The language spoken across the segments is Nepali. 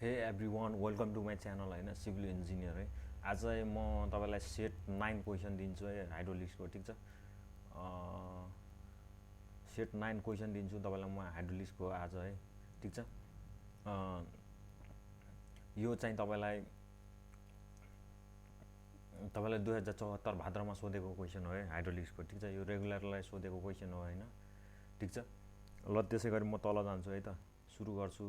हे everyone welcome to my channel होइन सिभिल इन्जिनियर है। आज म तपाईँलाई सेट 9 क्वेसन दिन्छु है हाइड्रोलिक्सको। ठिक छ, सेट 9 क्वेसन दिन्छु तपाईँलाई म हाइड्रोलिक्सको आज है। ठिक छ, यो चाहिँ तपाईँलाई 2074 भाद्रमा सोधेको क्वेसन हो है हाइड्रोलिक्सको। ठिक छ, यो रेगुलरलाई सोधेको क्वेसन हो होइन। ठिक छ, ल त्यसै गरी म तल जान्छु है त, सुरु गर्छु।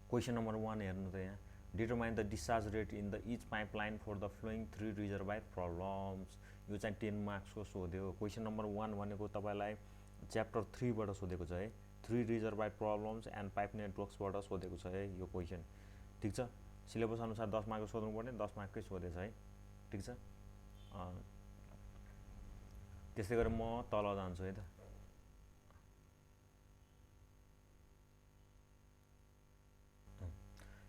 क्वेसन नम्बर 1 हेर्नु त यहाँ, determine the discharge rate in the each pipeline for the flowing 3 reservoir problems. यो चाहिँ 10 मार्क्सको सोध्यो। क्वेसन नम्बर 1 भनेको तपाईँलाई च्याप्टर 3 बाट सोधेको छ है, 3 रिजर्भायर प्रब्लम्स एन्ड पाइप नेटवर्क्सबाट सोधेको छ है यो क्वेसन। ठिक छ, सिलेबस अनुसार 10 मार्कको सोध्नु पर्ने, 10 मार्ककै सोधेछ है। ठिक छ, त्यसै गरी म तल जान्छु है त।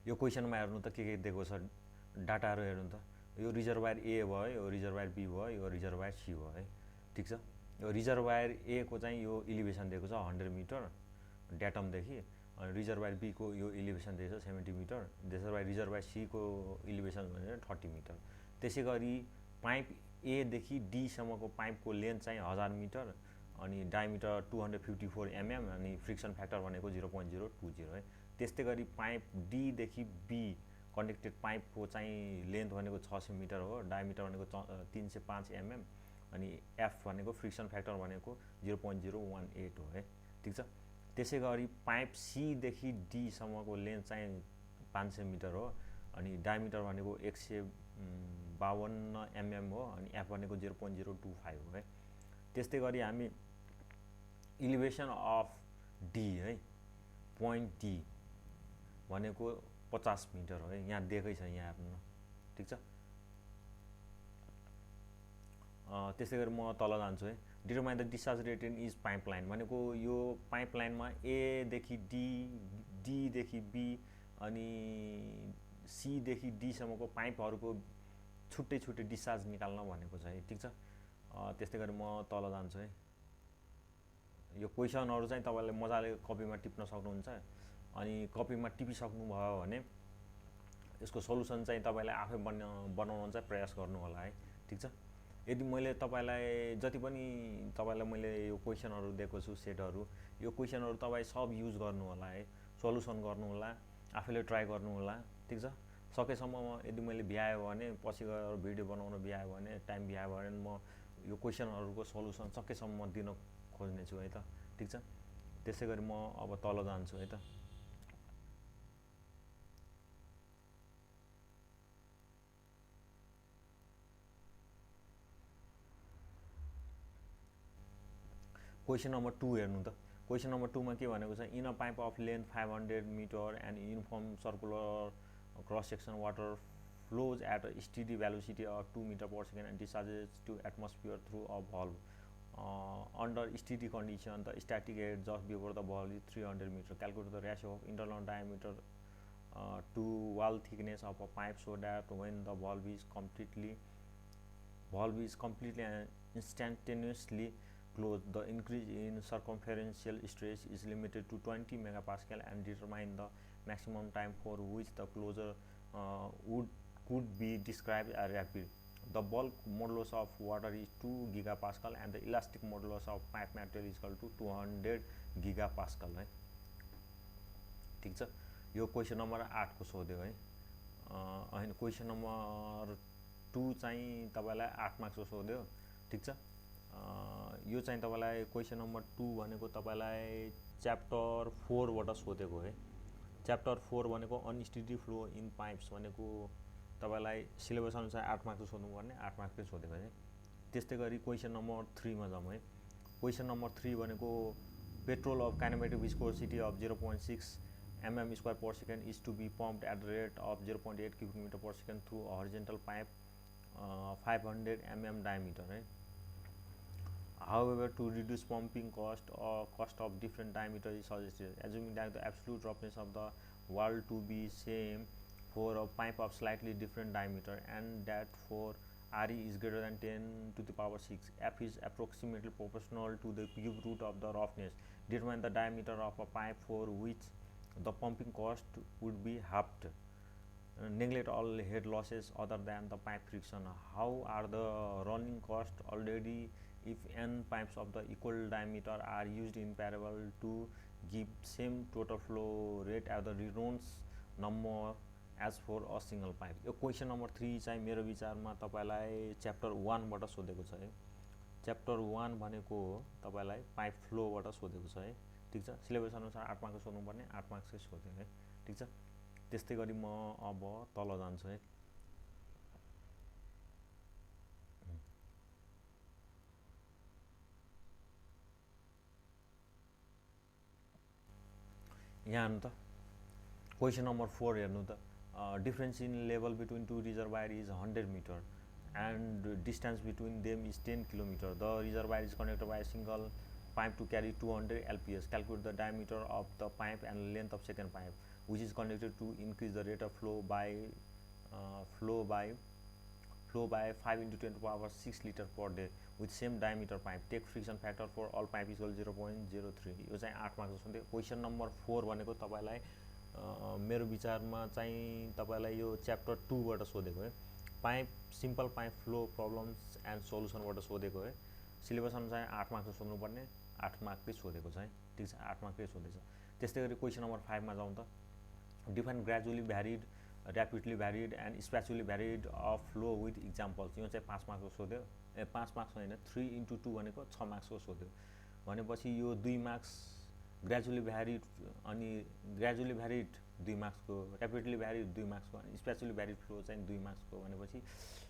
यो क्वेसनमा हेर्नु त के दिएको छ, डाटाहरू हेर्नु त। यो रिजर्भायर ए भयो, यो रिजर्भायर बी भयो, यो रिजर्भायर सी भयो है। ठिक छ, यो रिजर्भायर ए को चाहिँ यो इलिभेसन दिएको छ 100 मिटर ड्याटमदेखि, अनि रिजर्भायर बी को यो इलिभेसन दिएको छ 70 मिटर, रिजर्भायर सी को इलिभेसन भनेर 30 मिटर। त्यसै गरी पाइप एदेखि डीसम्मको पाइपको लेन्थ चाहिँ 1000 मिटर, अनि डायमिटर 254 mm, अनि फ्रिक्सन फ्याक्टर भनेको 0.020 है। त्यस्तै गरी पाइप डीदेखि बी कनेक्टेड पाइपको चाहिँ लेन्थ भनेको 600 मिटर हो, डायमिटर भनेको 305 mm, अनि एफ भनेको फ्रिक्सन फ्याक्टर भनेको 0.018 हो है। ठिक छ, त्यसै गरी पाइप सीदेखि डीसम्मको लेन्थ चाहिँ 500 मिटर हो, अनि डायमिटर भनेको 152 mm हो, अनि एफ भनेको 0.025 हो है। त्यस्तै गरी हामी इलिभेसन अफ डी है, पोइन्ट डी भनेको 50 मिटर हो है, यहाँ दिएकै छ यहाँ हेर्नु। ठिक छ, त्यसै गरी म तल जान्छु है। Determine the discharge rate in is pipeline भनेको यो पाइपलाइनमा एदेखि डी, डीदेखि बी, अनि सीदेखि डीसम्मको पाइपहरूको छुट्टै छुट्टै डिस्चार्ज निकाल्न भनेको छ है। ठिक छ, त्यस्तै गरी म तल जान्छु है। यो क्वेसनहरू चाहिँ तपाईँले मजाले कपीमा टिप्न सक्नुहुन्छ, अनि कपीमा टिपिसक्नुभयो भने यसको सल्युसन चाहिँ तपाईँले आफै बनाउन चाहिँ प्रयास गर्नु होला है। ठिक छ, यदि मैले तपाईँलाई जति पनि तपाईँलाई मैले यो क्वेसनहरू दिएको छु सेटहरू, यो क्वेसनहरू तपाईँ सब युज गर्नु होला है, सल्युसन गर्नु होला, आफैले ट्राई गर्नु होला। ठिक छ, सकेसम्म यदि मैले भ्यायो भने पछि गएर भिडियो बनाउन भ्यायो भने, टाइम भ्यायो भने म यो क्वेसनहरूको सल्युसन सकेसम्म दिन खोज्ने छु है त। ठिक छ, त्यसै गरी म अब तल जान्छु है त। क्वेसन नम्बर 2 हेर्नु त। क्वेसन नम्बर 2 मा के भनेको छ, in a pipe of length 500 metre and uniform circular cross section water flows at a steady velocity of 2 meter per second and discharges to atmosphere through a valve. Under steady condition, the static head just before the valve is 300 meter. Calculate the ratio of internal diameter to wall thickness of a pipe so that when the valve is completely and instantaneously closed, the increase in circumferential stress is limited to 20 megapascal, and determine the maximum time for which the closure could be described as rapid. The bulk modulus of water is 2 gigapascal and the elastic modulus of pipe material is equal to 200 gigapascal है। ठिक छ, यो क्वेसन नम्बर 8 को सोध्यो है। अनि क्वेसन नम्बर 2 चाहिँ तपाईँलाई 8 मार्क्सको सोध्यो। ठिक छ, यो चाहिँ तपाईँलाई क्वेसन नम्बर 2 भनेको तपाईँलाई च्याप्टर 4 बाट सोधेको है। च्याप्टर 4 भनेको अनस्टेडी फ्लो इन पाइप्स भनेको तपाईँलाई सिलेबस अनुसार 8 मार्क्सको सोध्नुपर्ने, 8 मार्क्सकै सोधेको है। त्यस्तै गरी क्वेसन नम्बर 3 मा जाउँ है। क्वेसन नम्बर 3 भनेको petrol of kinematic viscosity of 0.6 mm² per second is to be pumped at the rate of 0.8 cubic meter per second through a horizontal pipe 500 mm diameter है। However, to reduce pumping cost or cost of different diameter is suggested, assuming that the absolute roughness of the wall to be same for a pipe of slightly different diameter, and that for RE is greater than 10 to the power 6. F is approximately proportional to the cube root of the roughness. determine the diameter of a pipe for which the pumping cost would be halved. Neglect all head losses other than the pipe friction. How are the running costs already if n pipes of the equal diameter are used in parallel to give same total flow rate as the Reynolds number as for a single pipe. यो क्वेसन नम्बर 3 चाहिँ मेरो विचारमा तपाईलाई च्याप्टर 1 बाट सोधेको छ है। च्याप्टर 1 भनेको तपाईलाई पाइप फ्लो बाट सोधेको छ है। ठीक छ, सिलेबस अनुसार 8 मार्क्स सोध्नु पर्ने 8 मार्क्सै सोध्यो है। ठीक छ, त्यस्तै गरी म अब तल जान्छु है। यहाँ हेर्नु त क्वेसन नम्बर 4 हेर्नु त difference in level between two reservoir is 100 meter and distance between them is 10 kilometer. The reservoir is connected by a single pipe to carry 200 lps. Calculate the diameter of the pipe and length of second pipe which is connected to increase the rate of flow by 5 into 10 to the power 6 liter per day with same diameter pipe. Take friction factor for all pipe equal 0.03. यो चाहिँ 8 मार्क्स हुन्थ्यो। क्वेसन नम्बर 4 भनेको तपाईलाई मेरो विचारमा चाहिँ तपाईलाई यो च्याप्टर 2 बाट सोधेको है। Pipe simple pipe flow problems and solution बाट सोधेको है। सिलेबस अनुसार 8 मार्क्स सोध्नु पर्ने 8 मार्क्सकै सोधेको छ है। ठीक छ, 8 मार्क्सकै सोधेछ। त्यस्तै गरी क्वेसन नम्बर 5 मा जाउँ त। Define gradually varied, rapidly varied and spatially varied of flow with examples. यो चाहिँ 5 मार्क्सको सोध्यो। 5 मार्क्स हैन, 3 into 2 भनेको 6 मार्क्सको सोध्यो। भनेपछि यो 2 मार्क्स ग्रेजुअली भ्यारिड अनि ग्रेजुअली भ्यारिड 2 मार्क्सको, ऱ्यापिडली भ्यारिड 2 मार्क्सको अनि स्पेशली भ्यारिड फ्लो चाहिँ 2 मार्क्सको। भनेपछि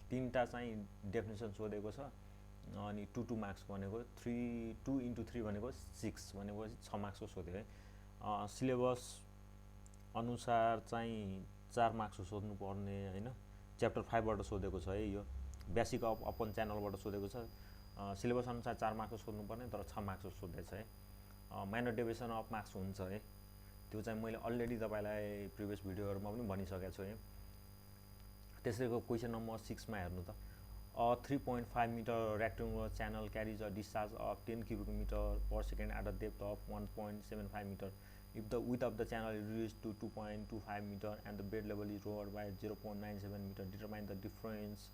तीनटा चाहिँ डेफिनेसन सोधेको छ। अनि 2 मार्क्स भनेको 2 into 3 भनेको 6 भनेपछि 6 मार्क्सको सोध्यो है। सिलेबस अनुसार चाहिँ 4 मार्क्सको सोध्नु पर्ने हैन। च्याप्टर 5 बाट सोधेको छ है। यो बेसिक अफ ओपन च्यानलबाट सोधेको छ। सिलेबस अनुसार 4 मार्क्सको सोध्नु पर्ने तर 6 मार्क्सको सोधेछ है। माइनर डेभिएसन अफ मार्क्स हुन्छ है। त्यो चाहिँ मैले अलरेडी तपाईलाई प्रिभियस भिडियोहरुमा पनि भनिसकेको छु है। त्यसैको क्वेसन नम्बर 6 मा हेर्नु त। A 3.5 meter rectangular channel carries a discharge of 10 cubic meter per second at a depth of 1.75 meter. If the width of the channel is reduced to 2.25 meter and the bed level is lowered by 0.97 meter, determine the difference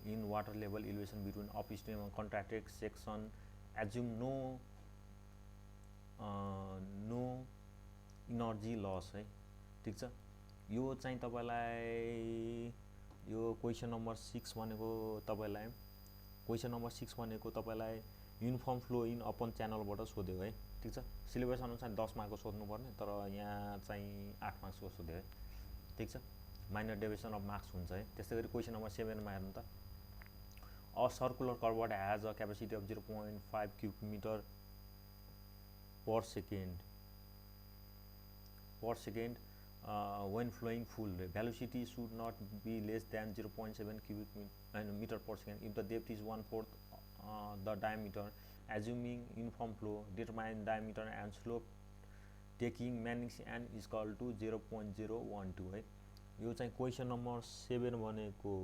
in water level elevation between upstream and contracted section. Assume no energy loss है। ठीक छ, यो चाहिँ तपाईलाई यो क्वेसन नम्बर 6 भनेको तपाईलाई क्वेसन नम्बर 6 भनेको तपाईलाई युनिफर्म फ्लो इन ओपन च्यानलबाट सोध्यो है। ठीक छ, सिलेबस अनुसार 10 मार्क्सको सोध्नु पर्ने तर यहाँ चाहिँ 8 मार्क्सको सोध्यो है। ठीक छ, माइनर डेभिएसन अफ मार्क्स हुन्छ है। त्यस्तै गरी क्वेसन नम्बर 7 मा हेर्नु त। A circular culvert has a capacity of 0.5 cubic meter per second when flowing full. Velocity should not be less than 0.7 cubic meter per second if the depth is 1/4 the diameter. Assuming uniform flow, determine diameter and slope taking Manning's n is equal to 0.012 है। यो चाहिँ क्वेसन नम्बर 7 भनेको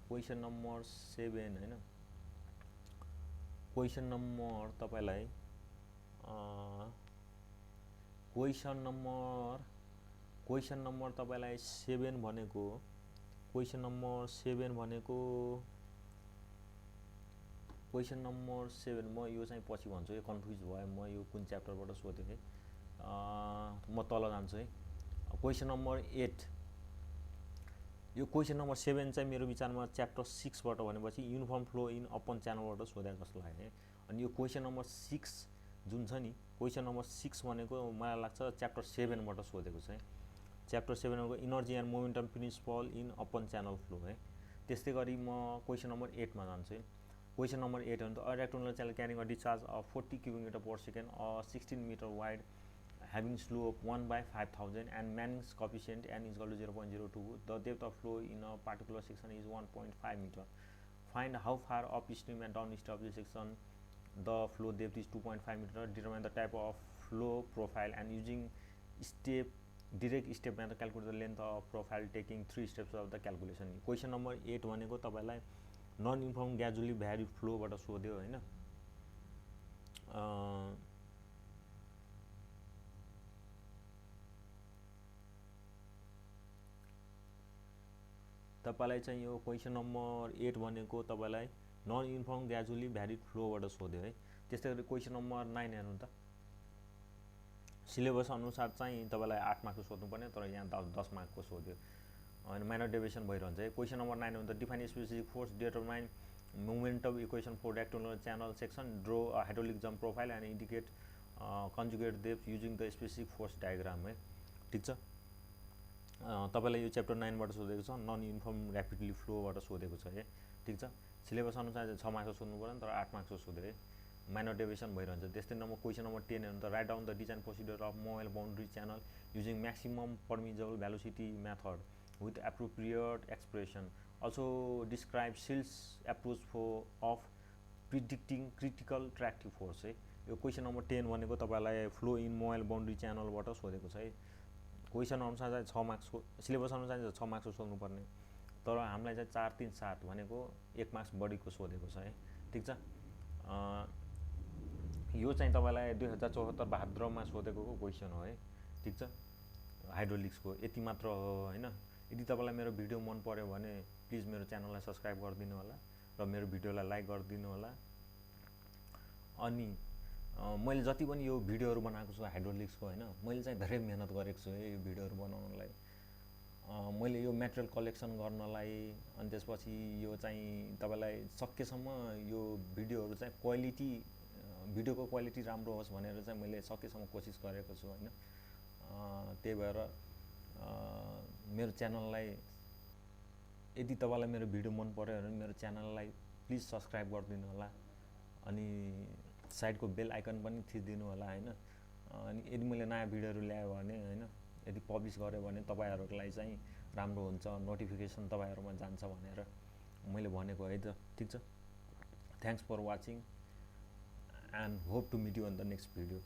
क्वेसन नम्बर 7 हैन। क्वेसन नम्बर तपाईलाई क्वेसन नम्बर तपाईलाई 7 भनेको क्वेसन नम्बर 7 भनेको क्वेसन नम्बर 7 म यो चाहिँ पछि भन्छु। यो कन्फ्युज भयो म यो कुन च्याप्टरबाट सोधेँ है। म तल जान्छु है। क्वेसन नम्बर 8 यो क्वेसन नम्बर 7 चाहिँ मेरो विचारमा च्याप्टर 6 बाट भनेपछि युनिफर्म फ्लो इन ओपन च्यानलबाट सोधेको जस्तो लाग्यो है। अनि यो क्वेसन नम्बर 6 जुन छ नि, क्वेसन नम्बर 6 भनेको मलाई लाग्छ च्याप्टर 7 बाट सोधेको छ है। च्याप्टर 7 भनेको energy and momentum principle in open channel flow है। त्यस्तै गरी म क्वेसन नम्बर 8 मा जान्छु है। क्वेसन नम्बर 8 हो नि त। A rectangular channel carrying a discharge of 40 cubic meter per second, 16 meter wide, having slope 1/5000 and Manning's coefficient n is equal to 0.02. The depth of flow in a particular section is 1.5 meter. Find how far upstream and downstream of the section the flow depth is 2.5 meter. Determine the type of flow profile and using direct step method calculate the length of profile taking 3 steps of the calculation. Question number 8 भनेको तपाईलाई नन युनिफर्म ग्रेजुअली भ्यारिड फ्लो बाट सोध्यो हैन। तपाईलाई चाहिँ यो क्वेसन नम्बर 8 भनेको तपाईलाई नन युनिफर्म ग्रेजुअली भ्यारिड फ्लोबाट सोध्यो है। त्यस्तै गरी क्वेसन नम्बर 9 हेर्नु त। सिलेबस अनुसार चाहिँ तपाईलाई 8 मार्क्सको सोध्नुपर्ने, तर यहाँ 10 मार्क्सको सोध्यो अनि माइनर डेभिएसन भइरहन्छ है। क्वेसन नम्बर 9 हुन्छ define specific force, determine momentum equation for rectangular channel section, draw a hydraulic jump profile and indicate conjugate depth using the specific force diagram है। ठिक छ। तपाईलाई यो च्याप्टर 9 बाट सोधेको छ, नन युनिफर्म ऱ्यापिडली फ्लोबाट सोधेको छ है। ठिक छ। सिलेबस अनुसार 6 मार्क्सको सोध्नु पर्यो तर 8 मार्क्सको सोध्यो है। माइनर डेभिएसन भइरहन्छ। त्यस्तै नम्बर क्वेसन नम्बर 10 हेर्नु त। Write down the design procedure of mobile boundary channel using maximum permissible velocity method with appropriate expression. Also describe Shield's approach of predicting critical tractive force है। यो क्वेसन नम्बर 10 भनेको तपाईलाई फ्लो इन मोबाइल बाउन्ड्री च्यानलबाट सोधेको छ है। क्वेसन अनुसार चाहिँ 6 मार्क्सको, सिलेबस अनुसार चाहिँ 6 मार्क्सको सोध्नु पर्ने, तर हामीलाई चाहिँ 4 3 7 भनेको 1 मार्क्स बढीको सोधेको छ है। ठिक छ। यो चाहिँ तपाईलाई 2074 भाद्रमा सोधेको क्वेसन हो है। ठिक छ। हाइड्रोलिक्सको यति मात्र हो हैन। यदि तपाईलाई मेरो भिडियो मन पर्यो भने प्लिज मेरो च्यानललाई सब्स्क्राइब गरिदिनु होला र मेरो भिडियोलाई लाइक गरिदिनु होला। अनि मैले जति पनि यो भिडियोहरु बनाएको छु हाइड्रोलिक्सको हैन, मैले चाहिँ धेरै मेहनत गरेको छु है यो भिडियोहरु बनाउनलाई। मैले यो मटेरियल कलेक्सन गर्नलाई अनि त्यसपछि यो चाहिँ तपाईलाई सकेसम्म यो भिडियोहरु चाहिँ क्वालिटी, भिडियोको क्वालिटी राम्रो होस् भनेर चाहिँ मैले सकेसम्म कोसिस गरेको छु हैन। त्यही भएर मेरो च्यानललाई, यदि तपाईलाई मेरो भिडियो मन पर्यो भने मेरो च्यानललाई प्लिज सब्स्क्राइब गरिदिनु होला अनि साइडको बेल आइकन पनि थिचिदिनु होला हैन। अनि यदि मैले नयाँ भिडियोहरु ल्याए भने हैन, यदि पब्लिश गरे भने तपाईहरुलाई चाहिँ राम्रो हुन्छ, नोटिफिकेसन तपाईहरुमा जान्छ भनेर मैले भनेको है त। ठीक छ। Thanks for watching and hope to meet you on the next video.